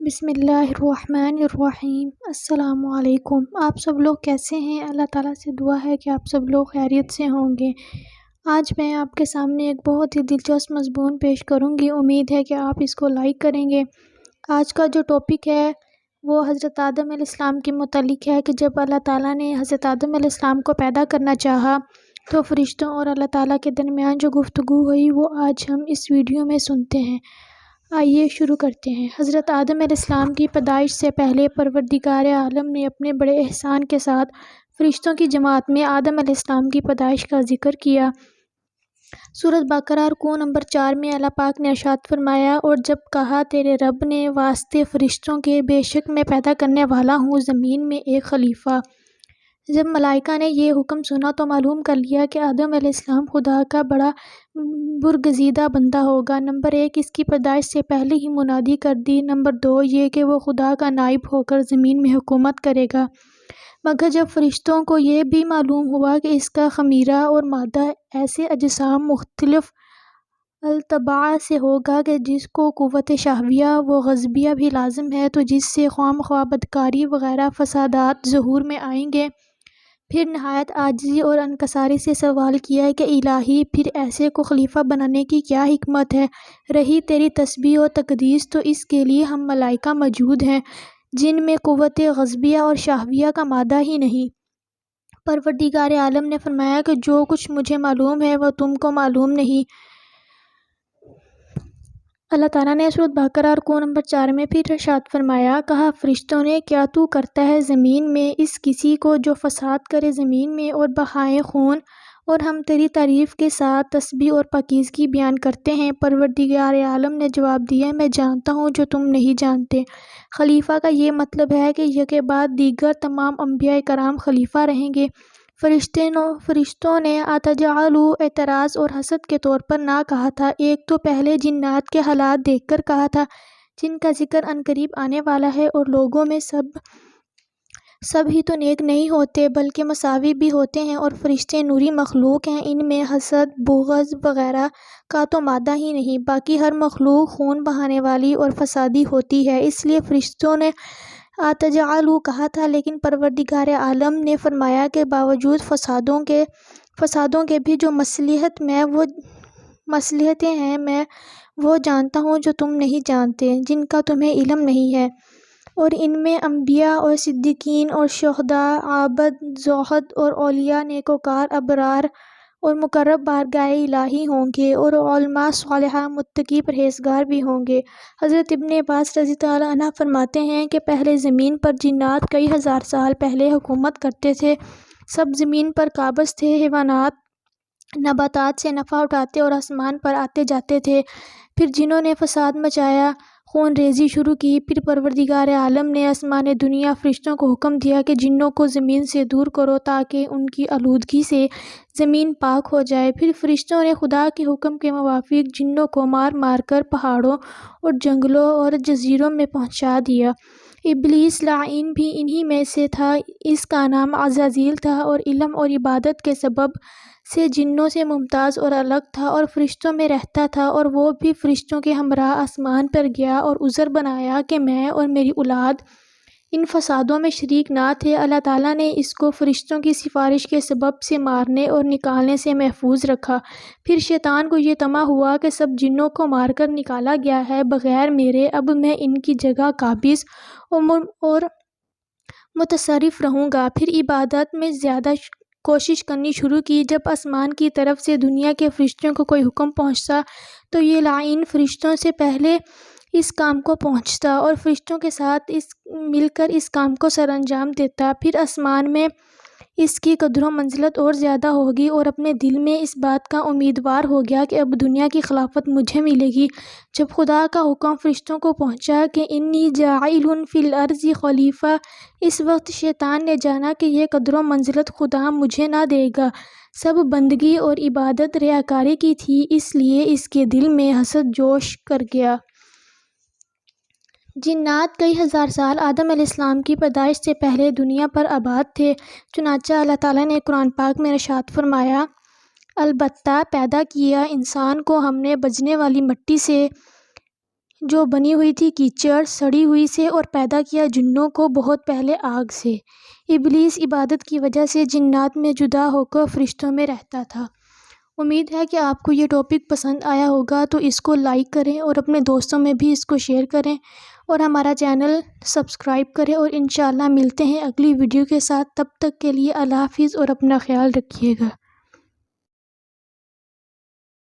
بسم اللہ الرحمن الرحیم۔ السلام علیکم۔ آپ سب لوگ کیسے ہیں؟ اللہ تعالیٰ سے دعا ہے کہ آپ سب لوگ خیریت سے ہوں گے۔ آج میں آپ کے سامنے ایک بہت ہی دلچسپ مضمون پیش کروں گی۔ امید ہے کہ آپ اس کو لائک کریں گے۔ آج کا جو ٹاپک ہے وہ حضرت آدم علیہ السلام کے متعلق ہے کہ جب اللہ تعالیٰ نے حضرت آدم علیہ السلام کو پیدا کرنا چاہا تو فرشتوں اور اللہ تعالیٰ کے درمیان جو گفتگو ہوئی وہ آج ہم اس ویڈیو میں سنتے ہیں۔ آئیے شروع کرتے ہیں۔ حضرت آدم علیہ السلام کی پیدائش سے پہلے پروردگار عالم نے اپنے بڑے احسان کے ساتھ فرشتوں کی جماعت میں آدم علیہ السلام کی پیدائش کا ذکر کیا۔ سورۃ بقرہ رکوع نمبر 4 میں اللہ پاک نے ارشاد فرمایا، اور جب کہا تیرے رب نے واسطے فرشتوں کے، بے شک میں پیدا کرنے والا ہوں زمین میں ایک خلیفہ۔ جب ملائکہ نے یہ حکم سنا تو معلوم کر لیا کہ آدم علیہ السلام خدا کا بڑا برگزیدہ بندہ ہوگا۔ نمبر 1، اس کی پیدائش سے پہلے ہی منادی کر دی۔ نمبر 2، یہ کہ وہ خدا کا نائب ہو کر زمین میں حکومت کرے گا۔ مگر جب فرشتوں کو یہ بھی معلوم ہوا کہ اس کا خمیرہ اور مادہ ایسے اجسام مختلف الطباع سے ہوگا کہ جس کو قوت شہویہ و غضبیہ بھی لازم ہے، تو جس سے خواہ مخواہ بدکاری وغیرہ فسادات ظہور میں آئیں گے، پھر نہایت عاجزی اور انکساری سے سوال کیا کہ الہی، پھر ایسے کو خلیفہ بنانے کی کیا حکمت ہے؟ رہی تیری تسبیح و تقدیس تو اس کے لیے ہم ملائکہ موجود ہیں جن میں قوت غضبیہ اور شہویہ کا مادہ ہی نہیں۔ پروردگار عالم نے فرمایا کہ جو کچھ مجھے معلوم ہے وہ تم کو معلوم نہیں۔ اللہ تعالیٰ نے سورۃ بقرہ رکوع نمبر 4 میں پھر ارشاد فرمایا، کہا فرشتوں نے، کیا تو کرتا ہے زمین میں اس کسی کو جو فساد کرے زمین میں اور بہائے خون، اور ہم تیری تعریف کے ساتھ تسبیح اور پاکیزگی بیان کرتے ہیں۔ پروردگار عالم نے جواب دیا، میں جانتا ہوں جو تم نہیں جانتے۔ خلیفہ کا یہ مطلب ہے کہ یک بعد دیگر تمام انبیاء کرام خلیفہ رہیں گے۔ فرشتوں نے اتجعل اعتراض اور حسد کے طور پر نہ کہا تھا۔ ایک تو پہلے جنات کے حالات دیکھ کر کہا تھا جن کا ذکر عنقریب آنے والا ہے، اور لوگوں میں سب ہی تو نیک نہیں ہوتے بلکہ مساوی بھی ہوتے ہیں، اور فرشتے نوری مخلوق ہیں، ان میں حسد، بغض وغیرہ کا تو مادہ ہی نہیں، باقی ہر مخلوق خون بہانے والی اور فسادی ہوتی ہے، اس لیے فرشتوں نے اتجعل کہا تھا۔ لیکن پروردگار عالم نے فرمایا کہ باوجود فسادوں کے بھی جو مصلحتیں ہیں میں وہ جانتا ہوں جو تم نہیں جانتے، جن کا تمہیں علم نہیں ہے، اور ان میں انبیاء اور صدیقین اور شہداء، عابد، زہد اور اولیاء، نیکوکار، ابرار اور مقرب بارگاہ الہی ہوں گے، اور علماء صالحہ، متقی، پرہیزگار بھی ہوں گے۔ حضرت ابن عباس رضی اللہ عنہ فرماتے ہیں کہ پہلے زمین پر جنات کئی ہزار سال پہلے حکومت کرتے تھے، سب زمین پر قابض تھے، حیوانات نباتات سے نفع اٹھاتے اور آسمان پر آتے جاتے تھے۔ پھر جنوں نے فساد مچایا، خون ریزی شروع کی، پھر پروردگار عالم نے آسمان دنیا فرشتوں کو حکم دیا کہ جنوں کو زمین سے دور کرو تاکہ ان کی آلودگی سے زمین پاک ہو جائے۔ پھر فرشتوں نے خدا کے حکم کے موافق جنوں کو مار مار کر پہاڑوں اور جنگلوں اور جزیروں میں پہنچا دیا۔ ابلیس لعین بھی انہی میں سے تھا، اس کا نام عزازیل تھا، اور علم اور عبادت کے سبب سے جنوں سے ممتاز اور الگ تھا، اور فرشتوں میں رہتا تھا، اور وہ بھی فرشتوں کے ہمراہ آسمان پر گیا اور عذر بنایا کہ میں اور میری اولاد ان فسادوں میں شریک نہ تھے۔ اللہ تعالیٰ نے اس کو فرشتوں کی سفارش کے سبب سے مارنے اور نکالنے سے محفوظ رکھا۔ پھر شیطان کو یہ طمع ہوا کہ سب جنوں کو مار کر نکالا گیا ہے بغیر میرے، اب میں ان کی جگہ قابض اور متصرف رہوں گا۔ پھر عبادت میں زیادہ کوشش کرنی شروع کی۔ جب آسمان کی طرف سے دنیا کے فرشتوں کو کوئی حکم پہنچتا تو یہ لعین فرشتوں سے پہلے اس کام کو پہنچتا اور فرشتوں کے ساتھ مل کر اس کام کو سر انجام دیتا۔ پھر آسمان میں اس کی قدر و منزلت اور زیادہ ہوگی، اور اپنے دل میں اس بات کا امیدوار ہو گیا کہ اب دنیا کی خلافت مجھے ملے گی۔ جب خدا کا حکم فرشتوں کو پہنچا کہ انی جاعل فی الارض خلیفہ، اس وقت شیطان نے جانا کہ یہ قدر و منزلت خدا مجھے نہ دے گا، سب بندگی اور عبادت ریاکاری کی تھی، اس لیے اس کے دل میں حسد جوش کر گیا۔ جنات کئی ہزار سال آدم علیہ السلام کی پیدائش سے پہلے دنیا پر آباد تھے، چنانچہ اللہ تعالیٰ نے قرآن پاک میں ارشاد فرمایا، البتہ پیدا کیا انسان کو ہم نے بجنے والی مٹی سے، جو بنی ہوئی تھی کیچڑ سڑی ہوئی سے، اور پیدا کیا جنوں کو بہت پہلے آگ سے۔ ابلیس عبادت کی وجہ سے جنات میں جدا ہو کر فرشتوں میں رہتا تھا۔ امید ہے کہ آپ کو یہ ٹاپک پسند آیا ہوگا، تو اس کو لائک کریں اور اپنے دوستوں میں بھی اس کو شیئر کریں، اور ہمارا چینل سبسکرائب کریں، اور انشاءاللہ ملتے ہیں اگلی ویڈیو کے ساتھ۔ تب تک کے لیے اللہ حافظ اور اپنا خیال رکھیے گا۔